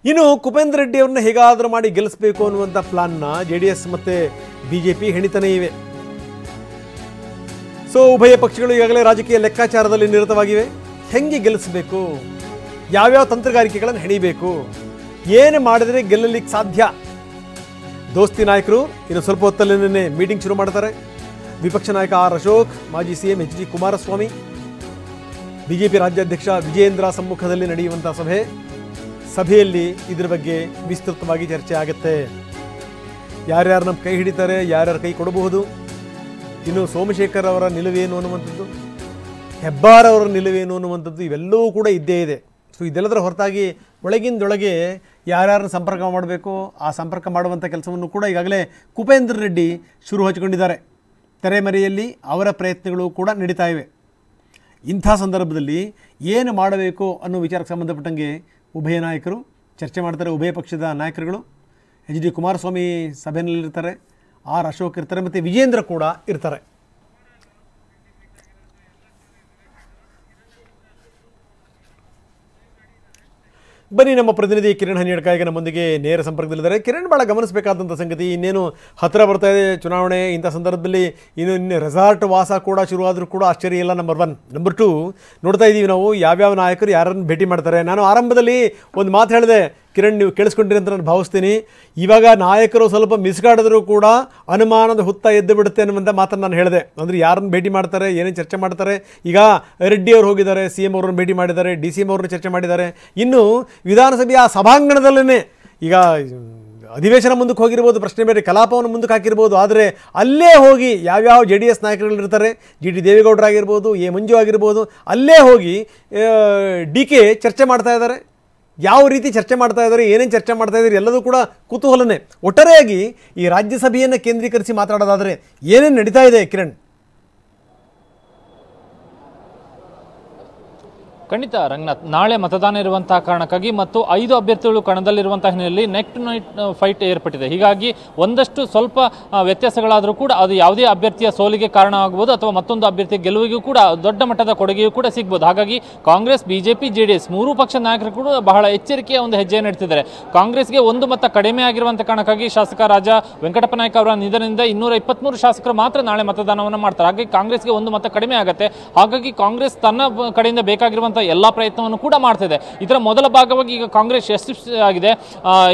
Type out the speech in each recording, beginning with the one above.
ಇನ್ನು ಕುಪೇಂದ್ರ ರೆಡ್ಡಿ ಅವ್ರನ್ನ ಹೇಗಾದರೂ ಮಾಡಿ ಗೆಲ್ಲಿಸಬೇಕು ಅನ್ನುವಂಥ ಪ್ಲಾನ್ನ JDS ಮತ್ತು BJP ಹೆಣಿತಾನೇ ಇವೆ. ಸೊ ಉಭಯ ಪಕ್ಷಗಳು ಈಗಾಗಲೇ ರಾಜಕೀಯ ಲೆಕ್ಕಾಚಾರದಲ್ಲಿ ನಿರತವಾಗಿವೆ. ಹೆಂಗೆ ಗೆಲ್ಲಿಸಬೇಕು, ಯಾವ್ಯಾವ ತಂತ್ರಗಾರಿಕೆಗಳನ್ನು ಹೆಣಿಬೇಕು, ಏನು ಮಾಡಿದರೆ ಗೆಲ್ಲಲಿಕ್ಕೆ ಸಾಧ್ಯ. ದೋಸ್ತಿ ನಾಯಕರು ಇನ್ನು ಸ್ವಲ್ಪ ಹೊತ್ತಲ್ಲೇ ಮೀಟಿಂಗ್ ಶುರು ಮಾಡ್ತಾರೆ. ವಿಪಕ್ಷ ನಾಯಕ ಆರ್ ಅಶೋಕ್, ಮಾಜಿ CM HD ಕುಮಾರಸ್ವಾಮಿ, BJP ರಾಜ್ಯಾಧ್ಯಕ್ಷ ವಿಜಯೇಂದ್ರ ಸಮ್ಮುಖದಲ್ಲಿ ನಡೆಯುವಂಥ ಸಭೆಯಲ್ಲಿ ಇದರ ಬಗ್ಗೆ ವಿಸ್ತೃತವಾಗಿ ಚರ್ಚೆ ಆಗುತ್ತೆ. ಯಾರ್ಯಾರು ನಮ್ಮ ಕೈ ಹಿಡಿತಾರೆ, ಯಾರ್ಯಾರು ಕೈ ಕೊಡಬಹುದು, ಇನ್ನು ಸೋಮಶೇಖರ್ ಅವರ ನಿಲುವೇನು ಅನ್ನುವಂಥದ್ದು, ಹೆಬ್ಬಾರ್ ಅವರ ನಿಲುವೇನು ಅನ್ನುವಂಥದ್ದು ಇವೆಲ್ಲವೂ ಕೂಡ ಇದ್ದೇ ಇದೆ. ಸೊ ಇದೆಲ್ಲದರ ಹೊರತಾಗಿ ಒಳಗಿಂದೊಳಗೆ ಯಾರ್ಯಾರನ್ನ ಸಂಪರ್ಕ ಮಾಡಬೇಕು, ಆ ಸಂಪರ್ಕ ಮಾಡುವಂಥ ಕೆಲಸವನ್ನು ಕೂಡ ಈಗಾಗಲೇ ಕುಪೇಂದ್ರ ರೆಡ್ಡಿ ಶುರು ಹಚ್ಚಿಕೊಂಡಿದ್ದಾರೆ. ತೆರೆಮರೆಯಲ್ಲಿ ಅವರ ಪ್ರಯತ್ನಗಳು ಕೂಡ ನಡೀತಾ ಇವೆ. ಇಂಥ ಸಂದರ್ಭದಲ್ಲಿ ಏನು ಮಾಡಬೇಕು ಅನ್ನೋ ವಿಚಾರಕ್ಕೆ ಸಂಬಂಧಪಟ್ಟಂಗೆ ಉಭಯ ನಾಯಕರು ಚರ್ಚೆ ಮಾಡ್ತಾರೆ. ಉಭಯ ಪಕ್ಷದ ನಾಯಕರುಗಳು HD ಕುಮಾರಸ್ವಾಮಿ ಸಭೆಯಲ್ಲಿರ್ತಾರೆ, ಆರ್ ಅಶೋಕ್ ಇರ್ತಾರೆ, ಮತ್ತು ವಿಜೇಂದ್ರ ಕೂಡ ಇರ್ತಾರೆ. ಬನ್ನಿ, ನಮ್ಮ ಪ್ರತಿನಿಧಿ ಕಿರಣ್ ಹನಿಯಡ್ಕಾಯಿಗೆ ನಮ್ಮೊಂದಿಗೆ ನೇರ ಸಂಪರ್ಕದಲ್ಲಿದ್ದಾರೆ. ಕಿರಣ್, ಭಾಳ ಗಮನಿಸಬೇಕಾದಂಥ ಸಂಗತಿ, ಇನ್ನೇನು ಹತ್ತಿರ ಬರ್ತಾ ಇದೆ ಚುನಾವಣೆ. ಇಂಥ ಸಂದರ್ಭದಲ್ಲಿ ಇನ್ನು ರೆಸಾರ್ಟ್ ವಾಸ ಕೂಡ ಶುರುವಾದರೂ ಕೂಡ ಆಶ್ಚರ್ಯ ಇಲ್ಲ. ನಂಬರ್ 1. ನಂಬರ್ 2, ನೋಡ್ತಾ ಇದ್ದೀವಿ ನಾವು ಯಾವ್ಯಾವ ನಾಯಕರು ಯಾರನ್ನು ಭೇಟಿ ಮಾಡ್ತಾರೆ. ನಾನು ಆರಂಭದಲ್ಲಿ ಒಂದು ಮಾತು ಹೇಳಿದೆ, ಕಿರಣ್ ನೀವು ಕೇಳಿಸ್ಕೊಂಡಿರಿ ಅಂತ ನಾನು ಭಾವಿಸ್ತೀನಿ. ಇವಾಗ ನಾಯಕರು ಸ್ವಲ್ಪ ಮಿಸ್ಗಾಡಿದ್ರು ಕೂಡ ಅನುಮಾನದ ಹುತ್ತ ಎದ್ದು ಬಿಡುತ್ತೆ ಅನ್ನುವಂಥ ಮಾತನ್ನು ನಾನು ಹೇಳಿದೆ. ಅಂದರೆ ಯಾರನ್ನು ಭೇಟಿ ಮಾಡ್ತಾರೆ, ಏನೇನು ಚರ್ಚೆ ಮಾಡ್ತಾರೆ. ಈಗ ರೆಡ್ಡಿ ಅವರು ಹೋಗಿದ್ದಾರೆ, CM ಅವ್ರನ್ನ ಭೇಟಿ ಮಾಡಿದ್ದಾರೆ, DCM ಅವ್ರನ್ನ ಚರ್ಚೆ ಮಾಡಿದ್ದಾರೆ. ಇನ್ನು ವಿಧಾನಸಭೆಯ ಸಭಾಂಗಣದಲ್ಲೇ ಈಗ ಅಧಿವೇಶನ ಮುಂದಕ್ಕೆ ಹೋಗಿರ್ಬೋದು, ಪ್ರಶ್ನೆ ಬೇರೆ, ಕಲಾಪವನ್ನು ಮುಂದಕ್ಕೆ ಹಾಕಿರ್ಬೋದು. ಆದರೆ ಅಲ್ಲೇ ಹೋಗಿ ಯಾವ್ಯಾವ JDS ನಾಯಕರುಗಳಿರ್ತಾರೆ, GT ದೇವೇಗೌಡರಾಗಿರ್ಬೋದು, ಮಂಜು ಆಗಿರ್ಬೋದು, ಅಲ್ಲೇ ಹೋಗಿ DK ಚರ್ಚೆ ಮಾಡ್ತಾ ಇದ್ದಾರೆ. ಯಾವ ರೀತಿ ಚರ್ಚೆ ಮಾಡ್ತಾ ಇದ್ದಾರೆ, ಏನೇನು ಚರ್ಚೆ ಮಾಡ್ತಾ ಇದ್ದಾರೆ ಎಲ್ಲದೂ ಕೂಡ ಕುತೂಹಲನೇ. ಒಟ್ಟಾರೆಯಾಗಿ ಈ ರಾಜ್ಯಸಭೆಯನ್ನು ಕೇಂದ್ರೀಕರಿಸಿ ಮಾತಾಡೋದಾದರೆ ಏನೇನು ನಡೀತಾ ಇದೆ ಕಿರಣ್? ಖಂಡಿತ ರಂಗನಾಥ್, ನಾಳೆ ಮತದಾನ ಇರುವಂತಹ ಕಾರಣಕ್ಕಾಗಿ ಮತ್ತು 5 ಅಭ್ಯರ್ಥಿಗಳು ಕಣದಲ್ಲಿರುವಂತಹ ಹಿನ್ನೆಲೆಯಲ್ಲಿ ನೆಕ್ ಟು ನೈಟ್ ಫೈಟ್ ಏರ್ಪಟ್ಟಿದೆ. ಹೀಗಾಗಿ ಒಂದಷ್ಟು ಸ್ವಲ್ಪ ವ್ಯತ್ಯಾಸಗಳಾದರೂ ಕೂಡ ಅದು ಯಾವುದೇ ಅಭ್ಯರ್ಥಿಯ ಸೋಲಿಗೆ ಕಾರಣ ಆಗಬಹುದು ಅಥವಾ ಮತ್ತೊಂದು ಅಭ್ಯರ್ಥಿಯ ಗೆಲುವಿಗೂ ಕೂಡ ದೊಡ್ಡ ಮಟ್ಟದ ಕೊಡುಗೆಯೂ ಕೂಡ ಸಿಗ್ಬೋದು. ಹಾಗಾಗಿ ಕಾಂಗ್ರೆಸ್, BJP, JDS ಮೂರೂ ಪಕ್ಷ ನಾಯಕರು ಕೂಡ ಬಹಳ ಎಚ್ಚರಿಕೆಯ ಒಂದು ಹೆಜ್ಜೆ ನಡೆಸಿದ್ದಾರೆ. ಕಾಂಗ್ರೆಸ್ಗೆ 1 ಮತ ಕಡಿಮೆ ಆಗಿರುವಂತಹ ಕಾರಣಕ್ಕಾಗಿ ಶಾಸಕ ರಾಜ ವೆಂಕಟಪ್ಪ ನಾಯ್ಕ ಅವರ ನಿಧನದಿಂದ 223 ಶಾಸಕರು ಮಾತ್ರ ನಾಳೆ ಮತದಾನವನ್ನು ಮಾಡ್ತಾರೆ. ಹಾಗಾಗಿ ಕಾಂಗ್ರೆಸ್ಗೆ 1 ಮತ ಕಡಿಮೆ ಆಗುತ್ತೆ. ಹಾಗಾಗಿ ಕಾಂಗ್ರೆಸ್ ತನ್ನ ಕಡೆಯಿಂದ ಬೇಕಾಗಿರುವಂತಹ ಎಲ್ಲ ಪ್ರಯತ್ನವನ್ನು ಕೂಡ ಮಾಡ್ತಿದೆ. ಇದರ ಮೊದಲ ಭಾಗವಾಗಿ ಈಗ ಕಾಂಗ್ರೆಸ್ ಯಶಸ್ವಿಯಾಗಿದೆ.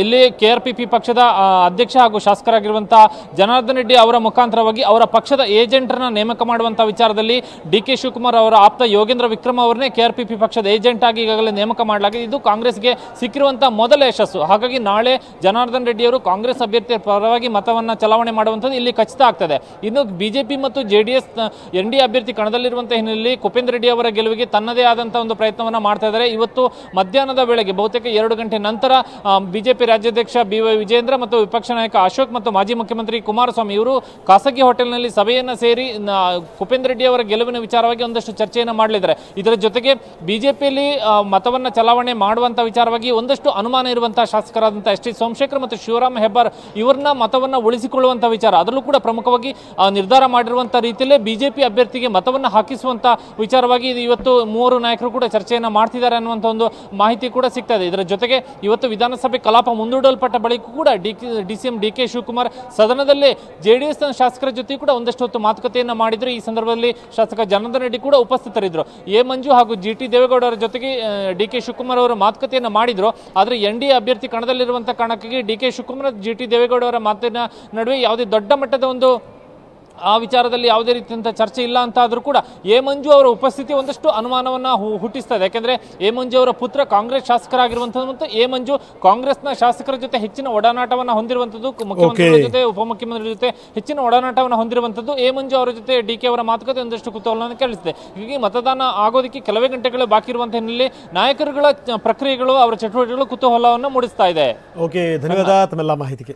ಇಲ್ಲಿ KRPP ಪಕ್ಷದ ಅಧ್ಯಕ್ಷ ಹಾಗೂ ಶಾಸಕರಾಗಿರುವಂತಹ ಜನಾರ್ದನ್ ರೆಡ್ಡಿ ಅವರ ಮುಖಾಂತರವಾಗಿ ಅವರ ಪಕ್ಷದ ಏಜೆಂಟರನ್ನ ನೇಮಕ ಮಾಡುವಂತಹ ವಿಚಾರದಲ್ಲಿ DK ಶಿವಕುಮಾರ್ ಅವರ ಆಪ್ತ ಯೋಗೇಂದ್ರ ವಿಕ್ರಮ್ ಅವರನ್ನೇ KRPP ಪಕ್ಷದ ಏಜೆಂಟ್ ಆಗಿ ಈಗಾಗಲೇ ನೇಮಕ ಮಾಡಲಾಗಿದೆ. ಇದು ಕಾಂಗ್ರೆಸ್ಗೆ ಸಿಕ್ಕಿರುವಂತಹ ಮೊದಲ ಯಶಸ್ಸು. ಹಾಗಾಗಿ ನಾಳೆ ಜನಾರ್ದನ್ ರೆಡ್ಡಿ ಅವರು ಕಾಂಗ್ರೆಸ್ ಅಭ್ಯರ್ಥಿಯ ಪರವಾಗಿ ಮತವನ್ನ ಚಲಾವಣೆ ಮಾಡುವಂಥದ್ದು ಇಲ್ಲಿ ಖಚಿತ ಆಗ್ತದೆ. ಇನ್ನು BJP ಮತ್ತು JDS NDA ಅಭ್ಯರ್ಥಿ ಕಣದಲ್ಲಿರುವಂತಹ ಹಿನ್ನೆಲೆಯಲ್ಲಿ ಕುಪೇಂದ್ರ ರೆಡ್ಡಿ ಅವರ ಗೆಲುವಿಗೆ ತನ್ನದೇ ಆದಂತಹ ಒಂದು ಪ್ರಯತ್ನವನ್ನ ಮಾಡ್ತಾ ಇದ್ದಾರೆ. ಇವತ್ತು ಮಧ್ಯಾಹ್ನದ ವೇಳೆಗೆ ಬಹುತೇಕ 2 ಗಂಟೆ ನಂತರ BJP ರಾಜ್ಯಾಧ್ಯಕ್ಷ BY ವಿಜೇಂದ್ರ ಮತ್ತು ವಿಪಕ್ಷ ನಾಯಕ ಅಶೋಕ್ ಮತ್ತು ಮಾಜಿ ಮುಖ್ಯಮಂತ್ರಿ ಕುಮಾರಸ್ವಾಮಿ ಇವರು ಖಾಸಗಿ ಹೋಟೆಲ್ನಲ್ಲಿ ಸಭೆಯನ್ನು ಸೇರಿ ಕುಪೇಂದ್ರ ರೆಡ್ಡಿ ಅವರ ಗೆಲುವಿನ ವಿಚಾರವಾಗಿ ಒಂದಷ್ಟು ಚರ್ಚೆಯನ್ನು ಮಾಡಲಿದ್ದಾರೆ. ಇದರ ಜೊತೆಗೆ BJPಯಲ್ಲಿ ಮತವನ್ನ ಚಲಾವಣೆ ಮಾಡುವಂತಹ ವಿಚಾರವಾಗಿ ಒಂದಷ್ಟು ಅನುಮಾನ ಇರುವಂತಹ ಶಾಸಕರಾದಂತಹ SD ಸೋಮಶೇಖರ್ ಮತ್ತು ಶಿವರಾಮ್ ಹೆಬ್ಬಾರ್ ಇವರನ್ನ ಮತವನ್ನ ಉಳಿಸಿಕೊಳ್ಳುವಂತಹ ವಿಚಾರ ಅದರಲ್ಲೂ ಕೂಡ ಪ್ರಮುಖವಾಗಿ ನಿರ್ಧಾರ ಮಾಡಿರುವಂತಹ ರೀತಿಯಲ್ಲೇ BJP ಅಭ್ಯರ್ಥಿಗೆ ಮತವನ್ನ ಹಾಕಿಸುವಂತಹ ವಿಚಾರವಾಗಿ ಇವತ್ತು 3 ನಾಯಕರು ಕೂಡ ಚರ್ಚೆಯನ್ನು ಮಾಡ್ತಿದ್ದಾರೆ ಅನ್ನುವಂಥ ಒಂದು ಮಾಹಿತಿ ಕೂಡ ಸಿಗ್ತಾ ಇದೆ. ಇದರ ಜೊತೆಗೆ ಇವತ್ತು ವಿಧಾನಸಭೆ ಕಲಾಪ ಮುಂದೂಡಲ್ಪಟ್ಟ ಬಳಿಕ ಕೂಡ DCM DK ಶಿವಕುಮಾರ್ ಸದನದಲ್ಲೇ JDS ಶಾಸಕರ ಜೊತೆ ಕೂಡ ಒಂದಷ್ಟು ಹೊತ್ತು ಮಾತುಕತೆಯನ್ನು ಮಾಡಿದ್ರು. ಈ ಸಂದರ್ಭದಲ್ಲಿ ಶಾಸಕ ಜನಾರ್ದನ್ ರೆಡ್ಡಿ ಕೂಡ ಉಪಸ್ಥಿತರಿದ್ದರು. ಮಂಜು ಹಾಗೂ GT ದೇವೇಗೌಡರ ಜೊತೆಗೆ DK ಶಿವಕುಮಾರ್ ಅವರು ಮಾತುಕತೆಯನ್ನು ಮಾಡಿದ್ರು. ಆದರೆ NDA ಅಭ್ಯರ್ಥಿ ಕಣದಲ್ಲಿರುವಂತಹ ಕಾರಣಕ್ಕಾಗಿ DK ಶಿವಕುಮಾರ್ GT ದೇವೇಗೌಡ ಅವರ ಮಾತಿನ ನಡುವೆ ಯಾವುದೇ ದೊಡ್ಡ ಮಟ್ಟದ ಒಂದು ಆ ವಿಚಾರದಲ್ಲಿ ಯಾವುದೇ ರೀತಿಯಂಥ ಚರ್ಚೆ ಇಲ್ಲ ಅಂತ ಆದರೂ ಕೂಡ ಮಂಜು ಅವರ ಉಪಸ್ಥಿತಿ ಒಂದಷ್ಟು ಅನುಮಾನವನ್ನು ಹುಟ್ಟಿಸ್ತಾ ಇದೆ. ಯಾಕೆಂದರೆ ಮಂಜು ಅವರ ಪುತ್ರ ಕಾಂಗ್ರೆಸ್ ಶಾಸಕರಾಗಿರುವಂಥದ್ದು ಮತ್ತು ಮಂಜು ಕಾಂಗ್ರೆಸ್ನ ಶಾಸಕರ ಜೊತೆ ಹೆಚ್ಚಿನ ಒಡನಾಟವನ್ನು ಹೊಂದಿರುವಂಥದ್ದು, ಮುಖ್ಯಮಂತ್ರಿಗಳ ಜೊತೆ ಉಪಮುಖ್ಯಮಂತ್ರಿ ಜೊತೆ ಹೆಚ್ಚಿನ ಒಡನಾಟವನ್ನು ಹೊಂದಿರುವಂಥದ್ದು. ಮಂಜು ಅವರ ಜೊತೆ DK ಅವರ ಮಾತುಕತೆ ಒಂದಷ್ಟು ಕುತೂಹಲವನ್ನು ಕೇಳಿಸಿದೆ. ಹೀಗಾಗಿ ಮತದಾನ ಆಗೋದಕ್ಕೆ ಕೆಲವೇ ಗಂಟೆಗಳು ಬಾಕಿ ಇರುವಂಥ ಹಿನ್ನೆಲೆ ನಾಯಕರುಗಳ ಪ್ರಕ್ರಿಯೆಗಳು ಅವರ ಚಟುವಟಿಕೆಗಳು ಕುತೂಹಲವನ್ನು ಮೂಡಿಸ್ತಾ ಇದೆ. ಓಕೆ, ಧನ್ಯವಾದ ತಮ್ಮೆಲ್ಲ ಮಾಹಿತಿಗೆ.